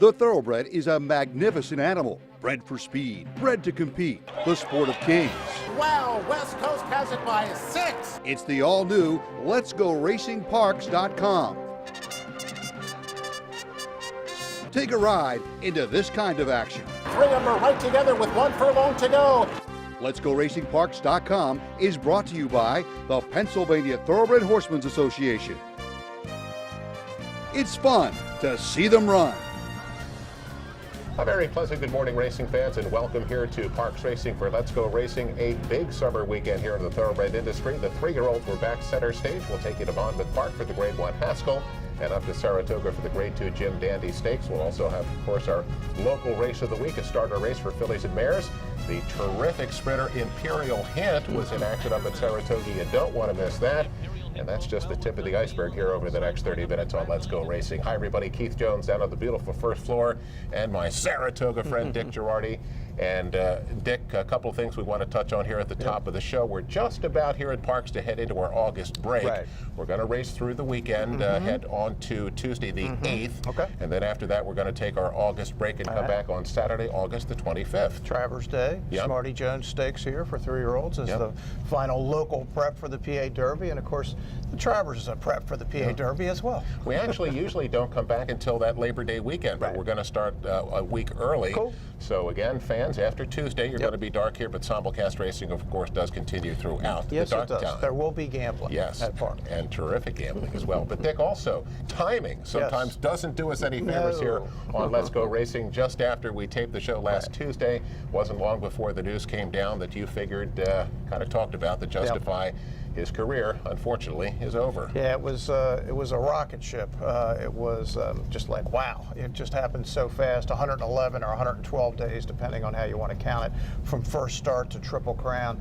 The Thoroughbred is a magnificent animal, bred for speed, bred to compete, the sport of kings. Wow, West Coast has it by 6. It's the all-new LetsGoRacingParks.com. Take a ride into this kind of action. 3 of them are right together with 1 furlong to go. LetsGoRacingParks.com is brought to you by the Pennsylvania Thoroughbred Horsemen's Association. It's fun to see them run. A very pleasant good morning, racing fans, and welcome here to Parks Racing for Let's Go Racing, a big summer weekend here in the thoroughbred industry. The 3-year-olds were back center stage. We'll take you to Monmouth Park for the Grade 1 Haskell and up to Saratoga for the Grade 2 Jim Dandy Stakes. We'll also have, of course, our local race of the week, a starter race for fillies and mares. The terrific sprinter Imperial Hint was in action up at Saratoga. You don't want to miss that. And that's just the tip of the iceberg here over the next 30 minutes on Let's Go Racing. Hi, everybody. Keith Jones down on the beautiful first floor, and my Saratoga friend, Dick Girardi. And Dick, a couple of things we want to touch on here at the top of the show. We're just about here at Parks to head into our August break. Right. We're going to race through the weekend, head on to Tuesday the 8th. Okay. And then after that, we're going to take our August break and come back on Saturday, August the 25th. Travers Day. Yep. Smarty Jones Stakes here for 3-year-olds is the final local prep for the PA Derby. And of course, the Travers is a prep for the PA Derby as well. We actually usually don't come back until that Labor Day weekend, but we're going to start a week early. Cool. So again, fans, after Tuesday, you're going to be dark here, but simulcast racing, of course, does continue throughout Yes, the it dark does. time. There will be gambling at Park. And terrific gambling as well. But Dick, also, timing sometimes doesn't do us any favors here on Let's Go Racing. Just after we taped the show last Tuesday, wasn't long before the news came down that you figured, kind of talked about, that Justify his career, unfortunately, is over. Yeah, it was a rocket ship. It was just like, wow. It just happened so fast, 111 or 112 days, depending on how you want to count it, from first start to Triple Crown.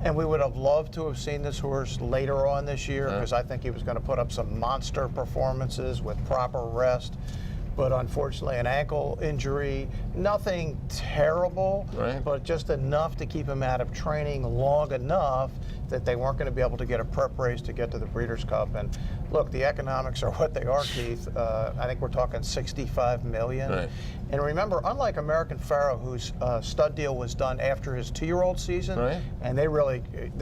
And we would have loved to have seen this horse later on this year, because I think he was going to put up some monster performances with proper rest. But unfortunately, an ankle injury, nothing terrible, but just enough to keep him out of training long enough that they weren't going to be able to get a prep race to get to the Breeders' Cup. And look, the economics are what they are, Keith. I think we're talking $65 million. And remember, unlike American Pharoah, whose stud deal was done after his 2-year-old season, and they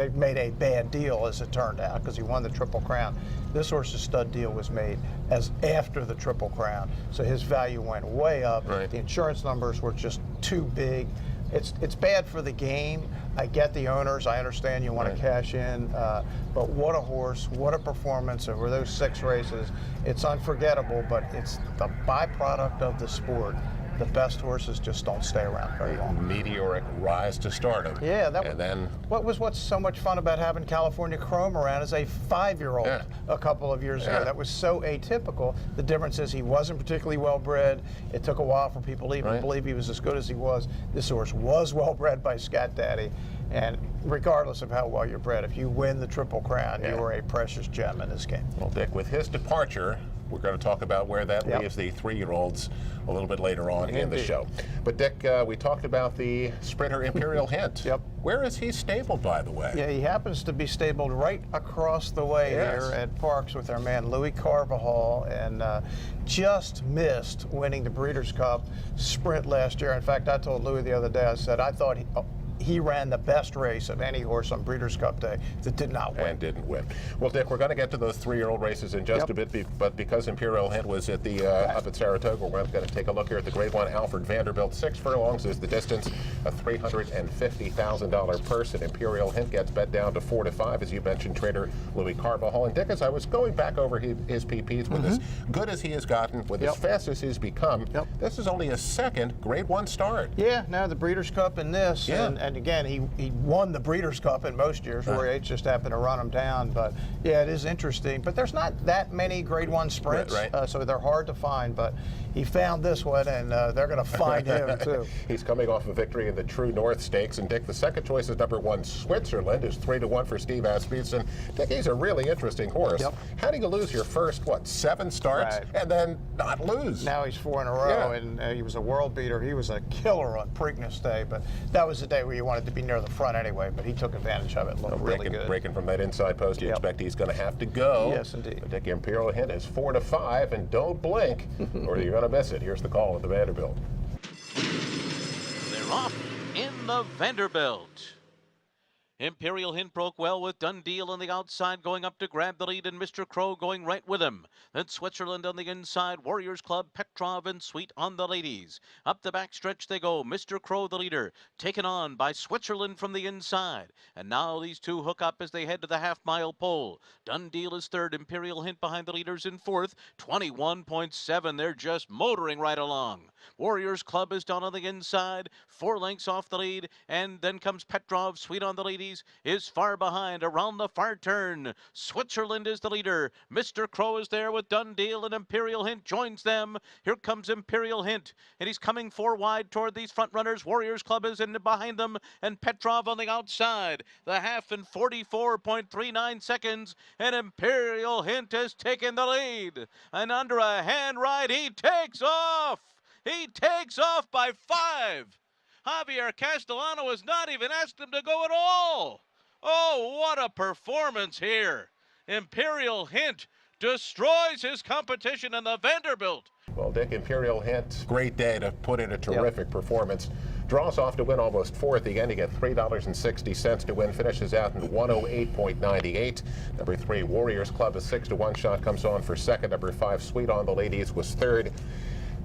made a bad deal, as it turned out, because he won the Triple Crown. This horse's stud deal was made as after the Triple Crown, so his value went way up. The insurance numbers were just too big. It's bad for the game. I get the owners. I understand you want to cash in, but what a horse, what a performance over those 6 races. It's unforgettable, but it's the byproduct of the sport. The best horses just don't stay around very long. Meteoric rise to stardom. Yeah, then what's so much fun about having California Chrome around as a 5-year-old a couple of years ago. That was so atypical. The difference is he wasn't particularly well bred. It took a while for people to even believe he was as good as he was. This horse was well bred by Scat Daddy. And regardless of how well you're bred, if you win the Triple Crown, you are a precious gem in this game. Well, Dick, with his departure, we're going to talk about where that leaves the 3-year-olds a little bit later on in the show. But Dick, we talked about the sprinter Imperial Hint. Where is he stabled, by the way? Yeah, he happens to be stabled right across the way here at Parks with our man Louis Carvajal, and just missed winning the Breeders' Cup Sprint last year. In fact, I told Louis the other day, I said I thought he ran the best race of any horse on Breeders' Cup Day that did not win. And didn't win. Well, Dick, we're going to get to those 3-year-old races in just a bit, but because Imperial Hint was at the up at Saratoga, we're going to take a look here at the Grade 1 Alfred Vanderbilt. 6 furlongs is the distance, a $350,000 purse, and Imperial Hint gets bet down to 4 to 5, as you mentioned, trader Louis Carvajal. And Dick, as I was going back over his PPs, with as good as he has gotten, with as fast as he's become, this is only his 2nd Grade 1 start. Yeah, now the Breeders' Cup in this, and again, he won the Breeders' Cup in most years. Roy H just happened to run him down, but yeah, it is interesting. But there's not that many Grade 1 sprints, so they're hard to find, but he found this one, and they're going to find him too. He's coming off a victory in the True North Stakes, and Dick, the second choice is number 1 Switzerland, is 3 to 1 for Steve Asmussen. Dick, he's a really interesting horse. How do you lose your first 7 starts and then not lose? Now he's 4 in a row, and he was a world beater. He was a killer on Preakness Day, but that was the day where you wanted to be near the front anyway, but he took advantage of it. Looked really good. Breaking from that inside post, you expect he's going to have to go. Yes, indeed. But Dick, Imperial Hint is 4-5, and don't blink or you're going to miss it. Here's the call at the Vanderbilt. They're off in the Vanderbilt. Imperial Hint broke well with Dundee on the outside, going up to grab the lead, and Mr. Crow going right with him. Then Switzerland on the inside, Warriors Club, Petrov, and Sweet on the ladies. Up the backstretch they go. Mr. Crow, the leader, taken on by Switzerland from the inside. And now these two hook up as they head to the half-mile pole. Dundee is third, Imperial Hint behind the leaders in fourth, 21.7. They're just motoring right along. Warriors Club is down on the inside, 4 lengths off the lead, and then comes Petrov. Sweet on the ladies is far behind around the far turn. Switzerland is the leader. Mr. Crow is there with Dundee, and Imperial Hint joins them. Here comes Imperial Hint, and he's coming 4 wide toward these front runners. Warriors Club is in behind them, and Petrov on the outside. The half in 44.39 seconds, and Imperial Hint has taken the lead. And under a hand ride, he takes off. He takes off by 5. Javier Castellano has not even asked him to go at all. Oh, what a performance here. Imperial Hint destroys his competition in the Vanderbilt. Well, Dick, Imperial Hint, great day to put in a terrific performance. Draws off to win almost fourth. Again, you get $3.60 to win. Finishes out in 108.98. Number 3, Warriors Club, a 6-to-1 shot, comes on for second. Number 5, Sweet on the ladies, was third.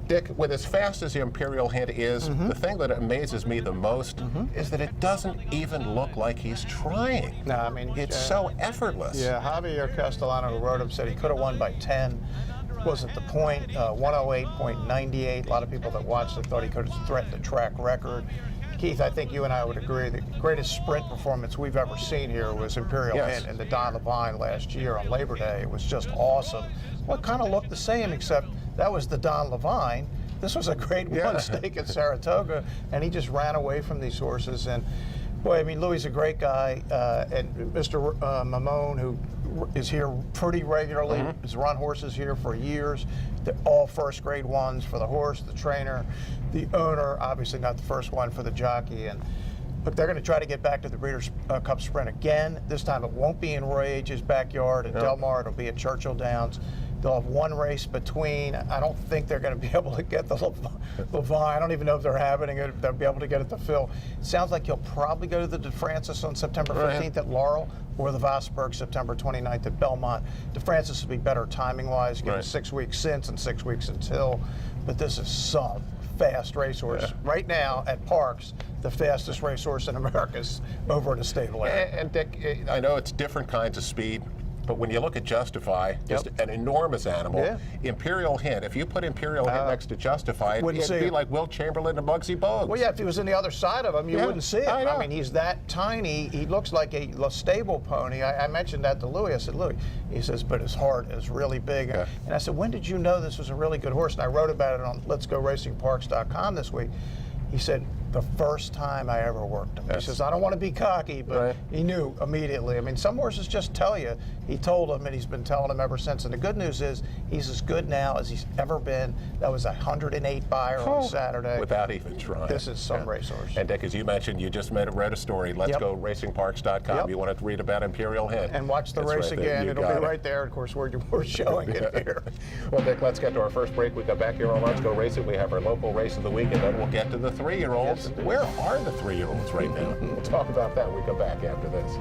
Dick, with as fast as the Imperial Hint is, the thing that amazes me the most is that it doesn't even look like he's trying. No, I mean, it's so effortless. Yeah, Javier Castellano, who wrote him, said he could have won by 10. Wasn't the point. 108.98. A lot of people that watched it thought he could have threatened the track record. Keith, I think you and I would agree the greatest sprint performance we've ever seen here was Imperial Hint and the Don Levine last year on Labor Day. It was just awesome. Well, it kind of looked the same, except that was the Don Levine. This was a grade 1 stake at Saratoga, and he just ran away from these horses. And boy, I mean, Louis is a great guy, and Mr. Mamone, who is here pretty regularly, has run horses here for years. They're all first grade 1s for the horse, the trainer, the owner, obviously not the first one for the jockey. And look, they're going to try to get back to the Breeders' Cup Sprint again. This time it won't be in Roy Age's backyard in Del Mar. It'll be at Churchill Downs. They'll have 1 race between. I don't think they're going to be able to get the Levine. I don't even know if they're having it. They'll be able to get it to Phil. It sounds like you'll probably go to the DeFrancis on September 15th at Laurel, or the Vosburg September 29th at Belmont. DeFrancis will be better timing-wise, given 6 weeks since and 6 weeks until. But this is some fast racehorse. Right now at Parks, the fastest racehorse in America is over in the stable area. And Dick, I know it's different kinds of speed, but when you look at Justify, just an enormous animal. Imperial Hint, if you put Imperial Hint next to Justify, it'd be like Will Chamberlain and Muggsy Bogues. Well, yeah, if he was on the other side of him, you wouldn't see it. I mean, he's that tiny. He looks like a stable pony. I mentioned that to Louis. I said, Louis, he says, but his heart is really big. And I said, when did you know this was a really good horse? And I wrote about it on letsgoracingparks.com this week. He said, the first time I ever worked him. He says, I don't want to be cocky, but he knew immediately. I mean, some horses just tell you. He told him, and he's been telling him ever since. And the good news is he's as good now as he's ever been. That was a 108 buyer on Saturday. Without even trying. This is some racehorse. And Dick, as you mentioned, you just read a story. LetsGoRacingParks.com. You want to read about Imperial Hint. And watch the race again. It'll be right there. Of course, we're showing it here. Well, Dick, let's get to our first break. We come back here on Let's Go Racing. We have our local race of the week, and then we'll get to the 3-year-olds. Where are the 3-year-olds right now? We'll talk about that when we come back after this.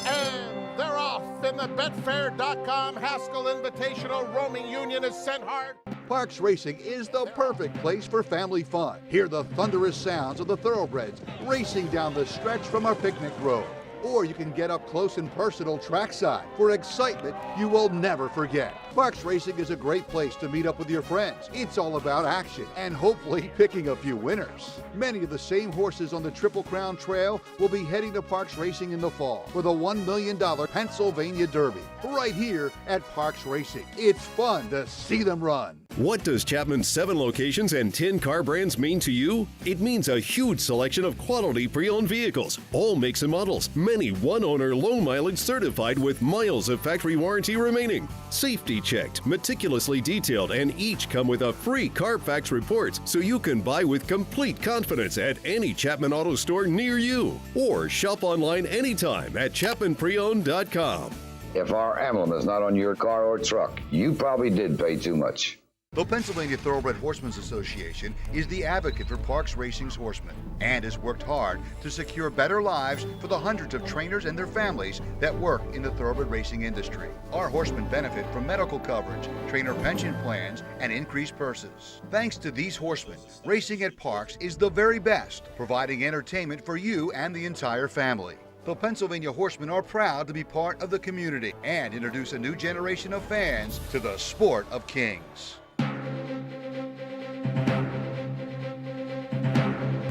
And they're off in the Betfair.com Haskell Invitational. Roaming Union is sent hard. Parks Racing is the perfect place for family fun. Hear the thunderous sounds of the thoroughbreds racing down the stretch from our picnic road. Or you can get up close and personal trackside for excitement you will never forget. Parks Racing is a great place to meet up with your friends. It's all about action and hopefully picking a few winners. Many of the same horses on the Triple Crown Trail will be heading to Parks Racing in the fall for the $1 million Pennsylvania Derby, right here at Parks Racing. It's fun to see them run. What does Chapman's 7 locations and 10 car brands mean to you? It means a huge selection of quality pre-owned vehicles, all makes and models, many one-owner, low-mileage certified with miles of factory warranty remaining. Safety checked, meticulously detailed, and each come with a free Carfax report so you can buy with complete confidence at any Chapman Auto store near you. Or shop online anytime at ChapmanPreowned.com. If our emblem is not on your car or truck, you probably did pay too much. The Pennsylvania Thoroughbred Horsemen's Association is the advocate for Parks Racing's horsemen and has worked hard to secure better lives for the hundreds of trainers and their families that work in the thoroughbred racing industry. Our horsemen benefit from medical coverage, trainer pension plans, and increased purses. Thanks to these horsemen, racing at Parks is the very best, providing entertainment for you and the entire family. The Pennsylvania Horsemen are proud to be part of the community and introduce a new generation of fans to the sport of kings.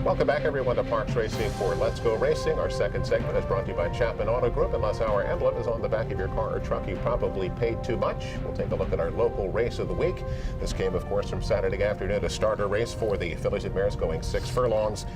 Welcome back, everyone, to Parks Racing for Let's Go Racing. Our second segment is brought to you by Chapman Auto Group. Unless our emblem is on the back of your car or truck, you probably paid too much. We'll take a look at our local race of the week. This came, of course, from Saturday afternoon, a starter race for the fillies and mares going 6 furlongs.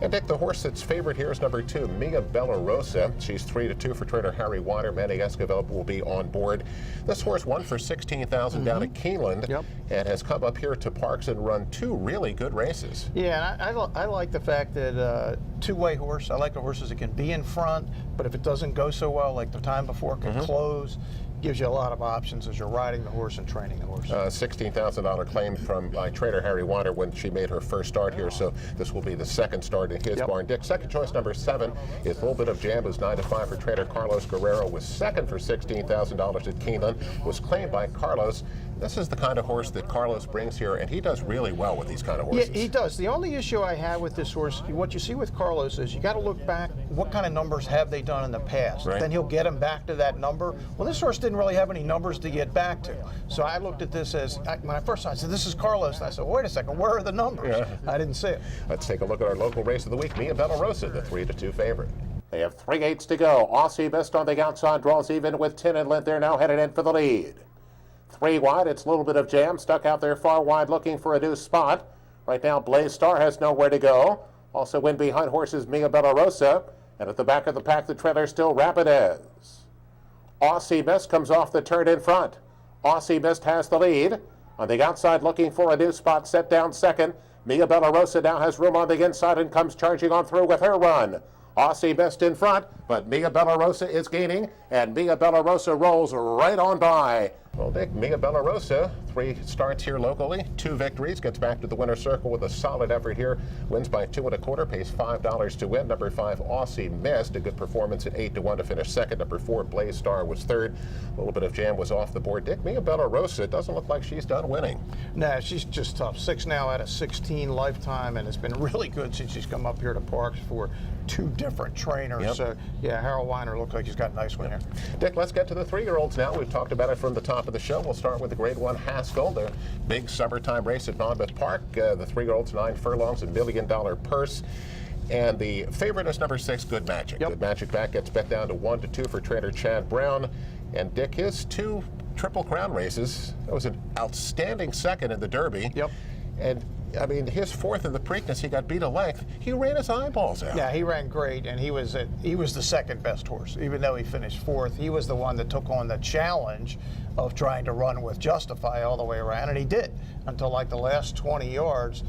And Dick, the horse that's favored here is number 2, Mia Bella Rosa. She's 3-2 for trainer Harry Water. Manny Esquivel will be on board. This horse won for $16,000 down at Keeneland and has come up here to Parks and run 2 really good races. Yeah, and I like the fact that two-way horse. I like the horses that can be in front, but if it doesn't go so well, like the time before, can close. Gives you a lot of options as you're riding the horse and training the horse. $16,000 claim from trainer Harry Water when she made her first start here, so this will be the second start in his barn. Dick, second choice number 7 is a little bit of jam. It was 9-5 for trainer Carlos Guerrero. Was second for $16,000 at Keeneland. Was claimed by Carlos. This is the kind of horse that Carlos brings here, and he does really well with these kind of horses. Yeah, he does. The only issue I have with this horse, what you see with Carlos is you got to look back, what kind of numbers have they done in the past? Right. Then he'll get him back to that number. Well, this horse didn't really have any numbers to get back to. So I looked at this as, when I first saw it, I said, this is Carlos. And I said, wait a second, where are the numbers? I didn't see it. Let's take a look at our local race of the week. Mia Bella Rosa, the 3-2 favorite. They have 3/8 to go. Aussie Mist on the outside, draws even with 10 and length. They're now headed in for the lead. 3 wide, it's a little bit of jam, stuck out there far wide looking for a new spot. Right now, Blaze Star has nowhere to go. Also in behind horses Mia Bella Rosa. And at the back of the pack, the trailer still Rapides. Aussie Mist comes off the turn in front. Aussie Mist has the lead. On the outside, looking for a new spot, set down second. Mia Bella Rosa now has room on the inside and comes charging on through with her run. Aussie Mist in front, but Mia Bella Rosa is gaining, and Mia Bella Rosa rolls right on by. Well, Dick, Mia Bella Rosa, 3 starts here locally, 2 victories, gets back to the winner's circle with a solid effort here, wins by 2 1/4, pays $5 to win. Number 5, Aussie Mist, a good performance at 8-1 to finish second. Number 4, Blaze Star was third. A little bit of jam was off the board. Dick, Mia Bella Rosa doesn't look like she's done winning. Nah, she's just tough. 6 now out of 16 lifetime, and it's been really good since she's come up here to Parks for 2 different trainers. So, yeah, Harold Weiner looks like he's got a nice win here. Dick, let's get to the 3-year-olds now. We've talked about it from the top of the show. We'll start with the Grade 1 Haskell, the big summertime race at Monmouth Park. The 3-year-olds, 9 furlongs, $1 million purse. And the favorite is number 6, Good Magic. Good Magic back gets bet down to 1-2 for trainer Chad Brown. And Dick, his 2 Triple Crown races, that was an outstanding second in the Derby. And I mean, his 4th in the Preakness, he got beat a length. He ran his eyeballs out. Yeah, he ran great, and he was the second best horse. Even though he finished 4th, he was the one that took on the challenge of trying to run with Justify all the way around, and he did until like the last 20 yards.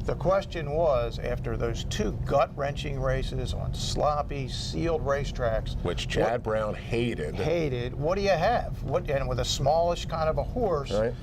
The question was, after those 2 gut-wrenching races on sloppy, sealed racetracks, which Chad Brown hated. What do you have? And with a smallish kind of a horse. Right.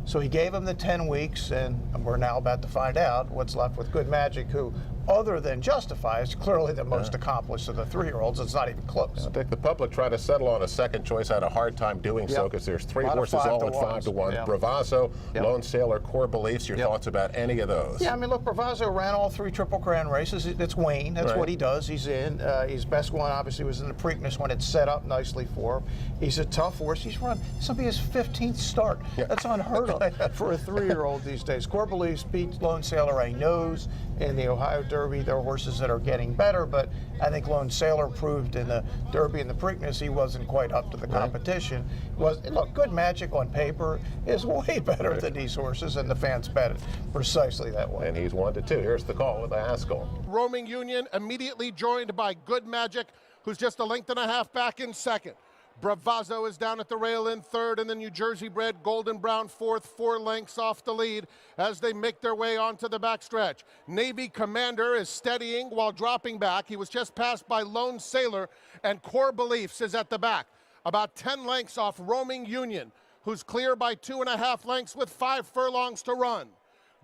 So he gave him the 10 weeks, and we're now about to find out what's left with Good Magic, who, other than Justify, is clearly the most accomplished of the 3-year-olds. It's not even close. I think the public tried to settle on a second choice, had a hard time doing so because there's 3 horses all at 5-1. Bravazzo, Lone Sailor, Core Beliefs. Your thoughts about any of those? Yeah, I mean, look, Bravazzo ran all 3 Triple Crown races. It's Wayne. That's what he does. He's in. His best one, obviously, was in the Preakness when it's set up nicely for him. He's a tough horse. He's run. This will be his 15th start. That's unheard of for a 3-year-old these days. Core Beliefs beat Lone Sailor a nose in the Ohio Derby. Derby. There are horses that are getting better, but I think Lone Sailor proved in the Derby and the Preakness he wasn't quite up to the competition. Look, Good Magic on paper is way better than these horses, and the fans bet it precisely that way. And he's 1-2. Here's the call with the Haskell. Roaming Union immediately joined by Good Magic, who's just a length and a half back in second. Bravazzo is down at the rail in third, and the New Jersey bred Golden Brown fourth, 4 lengths off the lead as they make their way onto the backstretch. Navy Commander is steadying while dropping back. He was just passed by Lone Sailor, and Core Beliefs is at the back, about 10 lengths off Roaming Union, who's clear by 2.5 lengths with 5 furlongs to run.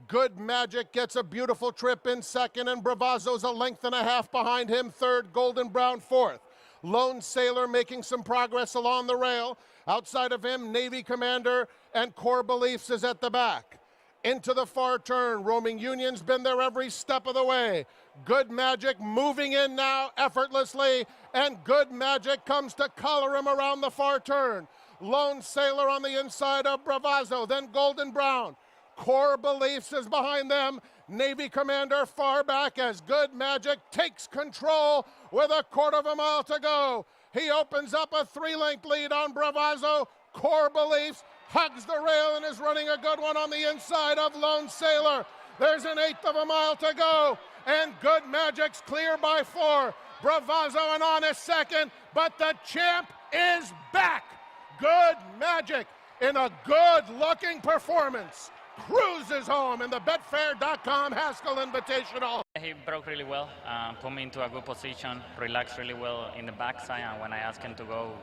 Good Magic gets a beautiful trip in second, and Bravazzo's a length and a half behind him, third, Golden Brown fourth. Lone Sailor making some progress along the rail. Outside of him, Navy Commander and Core Beliefs is at the back. Into the far turn, Roaming Union's been there every step of the way. Good Magic moving in now effortlessly, and Good Magic comes to collar him around the far turn. Lone Sailor on the inside of Bravazzo, then Golden Brown. Core Beliefs is behind them. Navy Commander far back as Good Magic takes control with 1/4 mile to go. He opens up a 3-length lead on Bravazzo. Core Beliefs hugs the rail and is running a good one on the inside of Lone Sailor. There's an 1/8 mile to go, and Good Magic's clear by 4. Bravazzo and on is second, but the champ is back. Good Magic in a good-looking performance cruises home in the Betfair.com Haskell Invitational. He broke really well, put me into a good position, relaxed really well in the backside, and when I asked him to go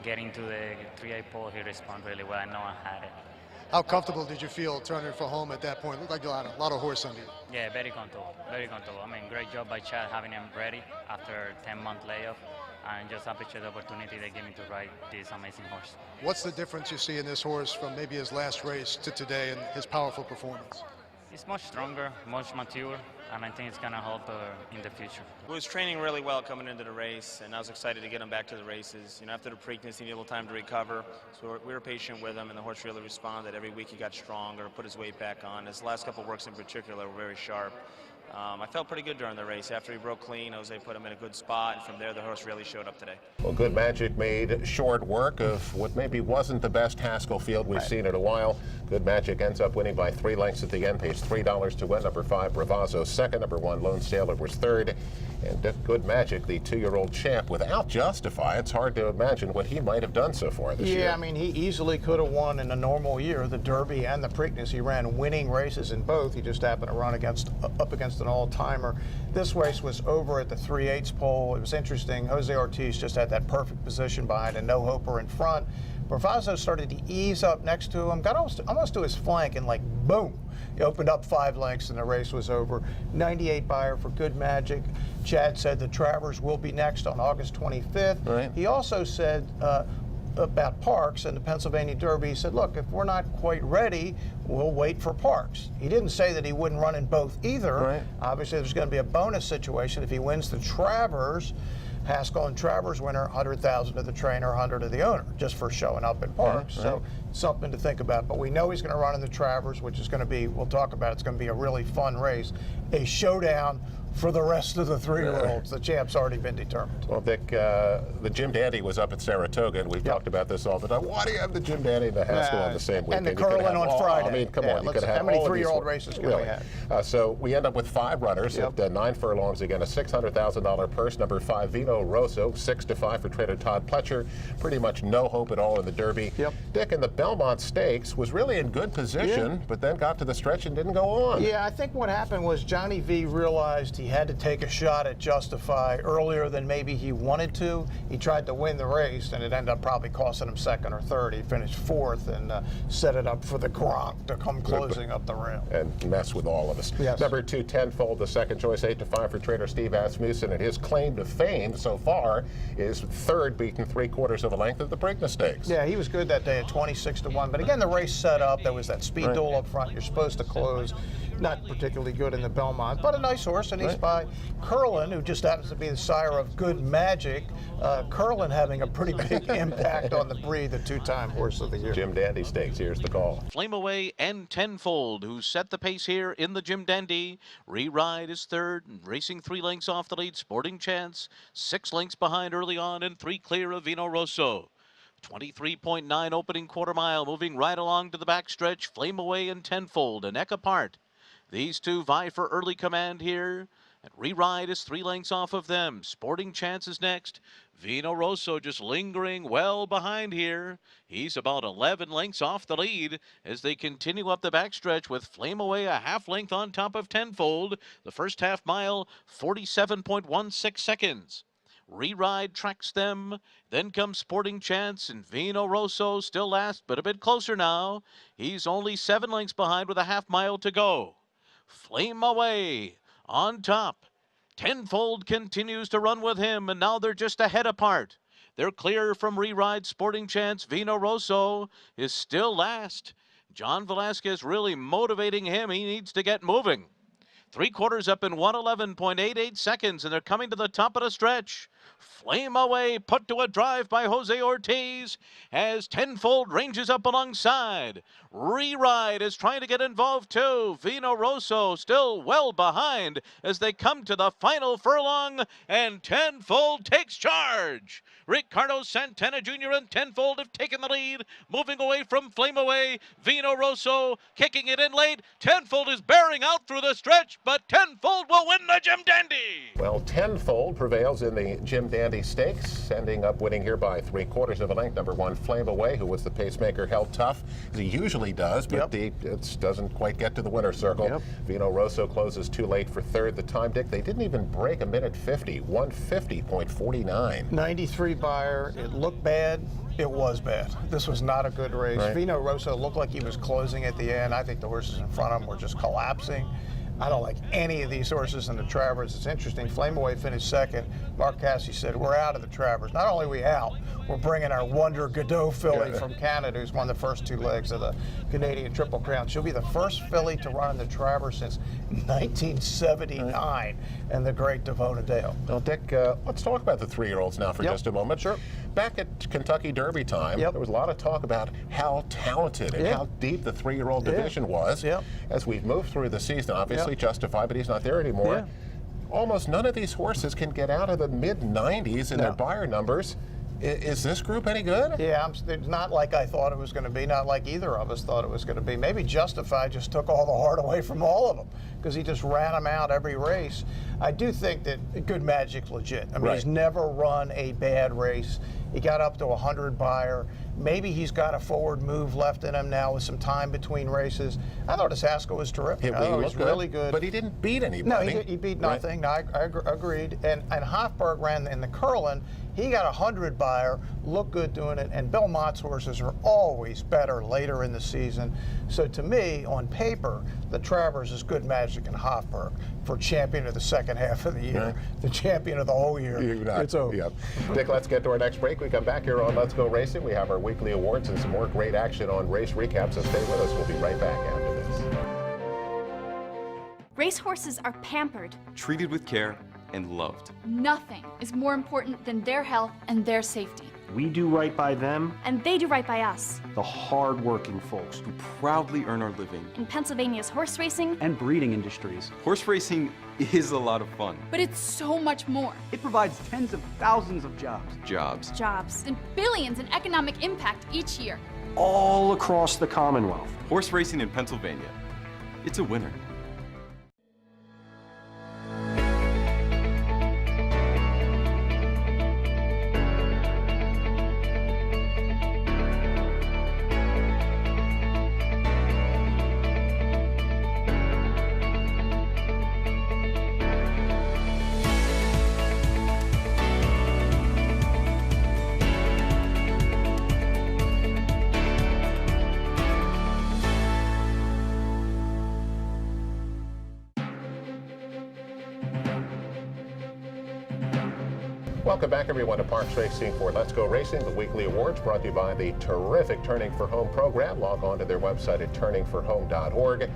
get into the 3/8 pole, he responded really well. I know I had it. How comfortable did you feel turning for home at that point? Looked like a lot of horse under you. Yeah, very comfortable, very comfortable. I mean, great job by Chad having him ready after a 10-month layoff, and just appreciate the opportunity they gave me to ride this amazing horse. What's the difference you see in this horse from maybe his last race to today and his powerful performance? He's much stronger, much mature, and I think it's going to help in the future. He was training really well coming into the race, and I was excited to get him back to the races. You know, after the Preakness, he needed a little time to recover, so we were patient with him, and the horse really responded. Every week he got stronger, put his weight back on. His last couple of works in particular were very sharp. I felt pretty good during the race. After he broke clean, I was able to put him in a good spot, and from there the horse really showed up today. Well, Good Magic made short work of what maybe wasn't the best Haskell field we've seen in a while. Good Magic ends up winning by 3 lengths at the end, pays $3 to win. Number 5, Bravazzo second. Number 1, Lone Sailor was third. And Good Magic, the 2-year-old champ, without Justify, it's hard to imagine what he might have done so far this year. Yeah, I mean, he easily could have won in a normal year, the Derby and the Preakness. He ran winning races in both. He just happened to run up against an all-timer. This race was over at the 3/8 pole. It was interesting. Jose Ortiz just had that perfect position behind a no-hoper in front. Bravazzo started to ease up next to him, got almost to his flank, and like, boom, he opened up 5 lengths and the race was over. 98 buyer for Good Magic. Chad said the Travers will be next on August 25th. Right. He also said about Parks and the Pennsylvania Derby, he said, look, if we're not quite ready, we'll wait for Parks. He didn't say that he wouldn't run in both either. Right. Obviously, there's going to be a bonus situation if he wins the Travers. Haskell and Travers winner, 100,000 to the trainer, 100 to the owner, just for showing up in Parks. Right. So something to think about. But we know he's going to run in the Travers, which is going to be, we'll talk about, it's going to be a really fun race. A showdown for the rest of the 3-year-olds. The champ's already been determined. Well, Dick, the Jim Dandy was up at Saratoga, and we've talked about this all the time. Why do you have the Jim Dandy and the Haskell on the same weekend? And the Curlin on Friday. I mean, come on. You could have how many all of 3-year-old these races can really. we have? So we end up with 5 runners at 9 furlongs again, a $600,000 purse. Number 5, Vino Rosso, 6-5 for trainer Todd Pletcher. Pretty much no hope at all in the Derby. Yep. Dick, in the Belmont Stakes, was really in good position, but then got to the stretch and didn't go on. Yeah, I think what happened was Johnny V realized he had to take a shot at Justify earlier than maybe he wanted to. He tried to win the race, and it ended up probably costing him second or third. He finished 4th and set it up for the Gronk to come closing up the rail. And mess with all of us. Yes. Number 2, Tenfold, the second choice, 8-5 for trainer Steve Asmussen, and his claim to fame so far is 3rd, beaten 3/4 of a length of the Preakness Stakes. Yeah, he was good that day at 26 6-1. But again, the race set up. There was that speed duel up front. You're supposed to close. Not particularly good in the Belmont, but a nice horse, and he's by Curlin, who just happens to be the sire of Good Magic. Curlin having a pretty big impact on the breed, the 2-time horse of the year. Jim Dandy Stakes, here's the call. Flame Away and Tenfold, who set the pace here in the Jim Dandy. Re-Ride is third, racing 3 lengths off the lead. Sporting Chance, 6 lengths behind early on, and 3 clear of Vino Rosso. 23.9 opening quarter mile, moving right along to the backstretch. Flame Away and Tenfold, a neck apart. These two vie for early command here, and Re-Ride is 3 lengths off of them. Sporting Chance is next. Vino Rosso just lingering well behind here. He's about 11 lengths off the lead as they continue up the backstretch with Flame Away a half length on top of Tenfold. The first half mile, 47.16 seconds. Re-Ride tracks them. Then comes Sporting Chance, and Vino Rosso still last, but a bit closer now. He's only 7 lengths behind with a half mile to go. Flame Away on top. Tenfold continues to run with him, and now they're just a head apart. They're clear from Re-Ride. Sporting Chance. Vino Rosso is still last. John Velasquez really motivating him. He needs to get moving. 3/4 up in 111.88 seconds, and they're coming to the top of the stretch. Flame Away put to a drive by Jose Ortiz as Tenfold ranges up alongside. Re-Ride is trying to get involved too. Vino Rosso still well behind as they come to the final furlong, and Tenfold takes charge. Ricardo Santana Jr. and Tenfold have taken the lead, moving away from Flame Away. Vino Rosso kicking it in late. Tenfold is bearing out through the stretch, but Tenfold will win the Jim Dandy. Well, Tenfold prevails in the Jim Dandy Stakes, ending up winning here by 3/4 of a length. Number 1, Flame Away, who was the pacemaker, held tough, as he usually does, but it doesn't quite get to the winner's circle. Vino Rosso closes too late for third. The time, Dick, they didn't even break a minute 50, 150.49. 93 buyer. It looked bad. It was bad. This was not a good race. Vino Rosso looked like he was closing at the end. I think the horses in front of him were just collapsing. I don't like any of these horses in the Travers. It's interesting. Flame Away finished second. Mark Cassidy said, we're out of the Travers. Not only are we out, we're bringing our Wonder Godot filly from Canada, who's won the first 2 legs of the Canadian Triple Crown. She'll be the first filly to run in the Travers since 1979 and the great Devona Dale. Well, Dick, let's talk about the 3-year-olds now for just a moment. Sure. Back at Kentucky Derby time, there was a lot of talk about how talented and how deep the 3-year-old division was. As we've moved through the season, obviously Justified, but he's not there anymore. Almost none of these horses can get out of the mid-90s in their buyer numbers. Is this group any good? Yeah, it's not like I thought it was going to be, not like either of us thought it was going to be. Maybe Justified just took all the heart away from all of them because he just ran them out every race. I do think that Good Magic's legit. I mean, he's never run a bad race. He got up to 100 buyer. Maybe he's got a forward move left in him now with some time between races. I thought his Haskell was terrific. I thought he was really good. But he didn't beat anybody. No, he beat nothing. No, I agreed. And Hofberg ran in the Curlin. He got 100 buyer, looked good doing it, and Belmont's horses are always better later in the season. So to me, on paper, the Travers is Good Magic and Hofberg for champion of the second half of the year. The champion of the whole year. It's over. Dick, let's get to our next break. We come back here on Let's Go Racing. We have our weekly awards and some more great action on race recaps, so stay with us. We'll be right back after this. Racehorses are pampered, treated with care, and loved. Nothing is more important than their health and their safety. We do right by them, and they do right by us. The hard-working folks who proudly earn our living in Pennsylvania's horse racing and breeding industries. Horse racing is a lot of fun. But it's so much more. It provides tens of thousands of jobs. Jobs, and billions in economic impact each year. All across the Commonwealth. Horse racing in Pennsylvania. It's a winner. Welcome back, everyone, to Parks Racing for Let's Go Racing. The weekly awards brought to you by the terrific Turning for Home program. Log on to their website at turningforhome.org.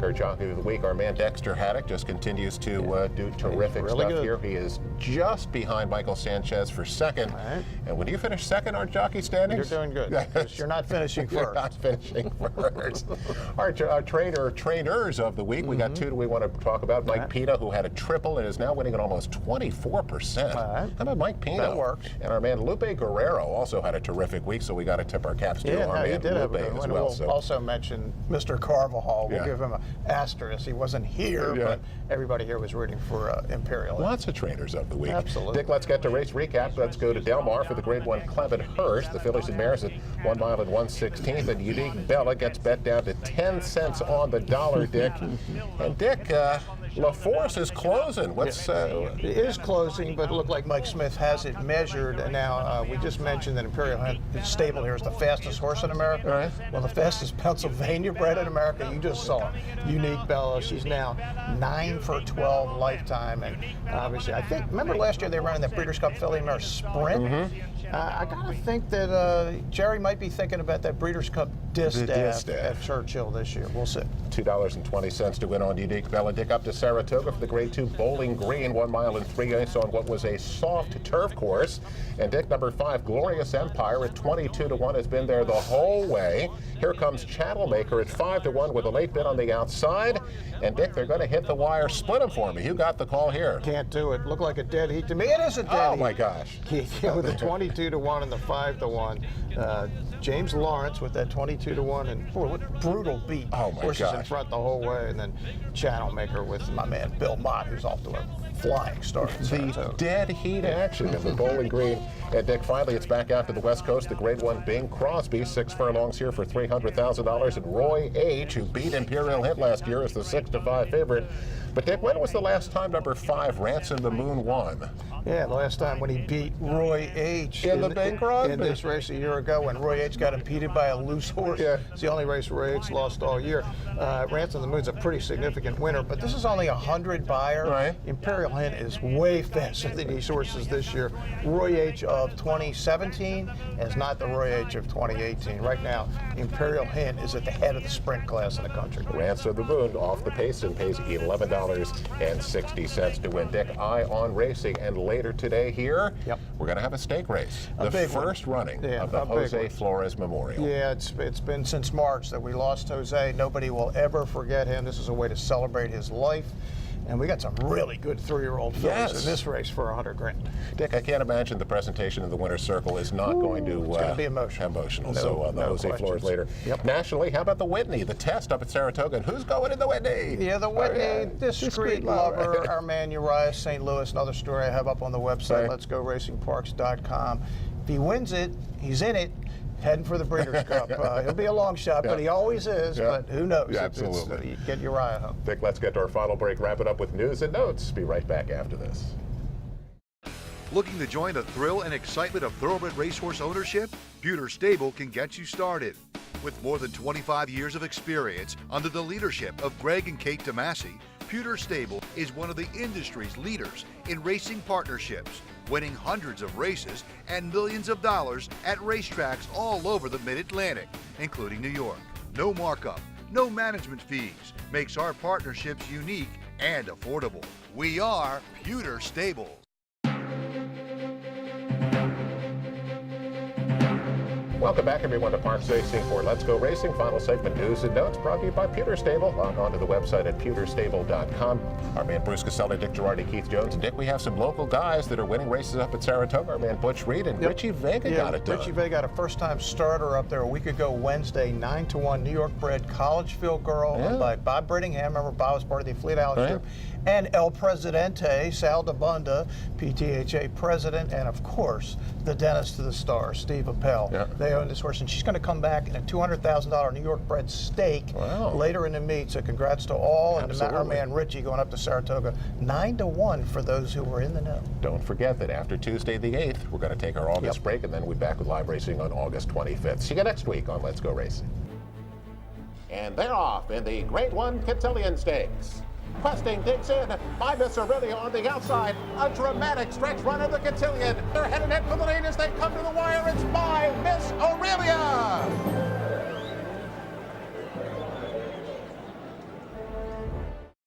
Our jockey of the week, our man Dexter Haddock, just continues to do terrific stuff here. He is just behind Michael Sanchez for second. Right. And when you finish second, aren't jockey standings? You're doing good. You're not finishing first. You're not finishing first. Our trainers of the week, we got two that we want to talk about. Mike Pino, who had a triple and is now winning at almost 24%. How about Mike Pino? That works. And our man Lupe Guerrero also had a terrific week, so we got to tip our caps to our man Lupe as well. We'll also mention Mr. Carvajal. We'll give him an asterisk. He wasn't here, but everybody here was rooting for Imperial. Lots of trainers of the week. Absolutely. Dick, let's get to race recap. Let's go to Del Mar for the Grade 1 Clement Hurst. The fillies and mares at 1 mile and 1/16th. And Unique Bella gets bet down to 10 cents on the dollar, Dick. And Dick, La Force is closing. What's it is closing, but it looked like Mike Smith has it measured. And now we just mentioned that Imperial Stable here is the fastest horse in America. Right. Well, the fastest Pennsylvania bred in America, you just saw it. Unique Bella, she's now 9 for 12 lifetime. And obviously, I think, remember last year they ran in that Breeders' Cup Filly Mare Sprint? I gotta think that Jerry might be thinking about that Breeders' Cup Distaff at Churchill this year. We'll see. $2.20 to win on Unique Bella. Dick, up to Saratoga for the Grade 2 Bowling Green, 1 mile and 3/8 on what was a soft turf course. And Dick, number 5, Glorious Empire at 22-1 has been there the whole way. Here comes Chattelmaker at 5-1 with a late bid on the outside. And Dick, they're going to hit the wire. Split them for me. You got the call here. Can't do it. Looked like a dead heat to me. It is a dead heat. Oh my gosh. Yeah, with the 22-1 and the 5-1 James Lawrence with that 22-1, and boy, what brutal beat. Oh my Horses gosh. in front the whole way, and then Channelmaker with my man Bill Mott, who's off to a flying start. The dead heat action in the Bowling Green. And Dick, finally, it's back out to the West Coast. The Grade 1 Bing Crosby, 6 furlongs here for $300,000. And Roy H., who beat Imperial Hint last year, is the 6-5 favorite. But Dick, when was the last time number 5, Ransom the Moon, won? Yeah, the last time when he beat Roy H. in the Bing Crosby. In this race a year ago, when Roy H. got impeded by a loose horse. Yeah. It's the only race Roy H. lost all year. Ransom the Moon's a pretty significant winner, but this is only a 100 buyer. Right. Imperial Hint is way faster than these horses this year. Roy H. of 2017 is not the Roy H. of 2018. Right now, Imperial Hint is at the head of the sprint class in the country. Ransom the Moon off the pace and pays $11.60 to win. Dick, Eye on Racing, and later today here, we're going to have a stake race. The first running of the Jose Flores Memorial. Yeah, it's been since March that we lost Jose. Nobody will ever forget him. This is a way to celebrate his life. And we got some really good 3-year-old fillies in this race for $100 grand. Dick, I can't imagine the presentation of the winner's circle is not going to be emotional. So the Jose Flores later. Nationally, how about the Whitney, the test up at Saratoga? And who's going in the Whitney? Yeah, the Whitney, Discreet Lover, our man Uriah St. Louis, another story I have up on the website, letsgoracingparks.com. If he wins it, he's in it. Heading for the Breeders' Cup. He'll be a long shot, but he always is. But who knows? Yeah, absolutely. Get Uriah home. Dick, let's get to our final break. Wrap it up with news and notes. Be right back after this. Looking to join the thrill and excitement of thoroughbred racehorse ownership? Pewter Stable can get you started. With more than 25 years of experience under the leadership of Greg and Kate DeMasi, Pewter Stable is one of the industry's leaders in racing partnerships, winning hundreds of races and millions of dollars at racetracks all over the Mid-Atlantic, including New York. No markup, no management fees makes our partnerships unique and affordable. We are Pewter Stable. Welcome back, everyone, to Parks Racing for Let's Go Racing. Final segment, news and notes, brought to you by Pewter Stable. Log on to the website at pewterstable.com. Our man Bruce Casella, Dick Girardi, Keith Jones, and Dick, we have some local guys that are winning races up at Saratoga. Our man Butch Reed and Richie Vega got it done. Richie Vega got a first-time starter up there a week ago Wednesday, 9-1 New York-bred Collegeville girl by Bob Brittingham. Remember, Bob was part of the Fleet Alex group. And El Presidente, Sal DeBunda, PTHA president, and of course, the dentist to the stars, Steve Appel. They own this horse, and she's going to come back in a $200,000 New York-bred stake later in the meet. So congrats to all, and our man Richie going up to Saratoga, 9-1 for those who were in the know. Don't forget that after Tuesday the 8th, we're going to take our August break, and then we'll be back with live racing on August 25th. See you next week on Let's Go Racing. And they're off in the Grade 1 Cotillion Stakes. Questing digs in by Miss Aurelia on the outside. A dramatic stretch run of the cotillion. They're headed in for the lead as they come to the wire. It's by Miss Aurelia.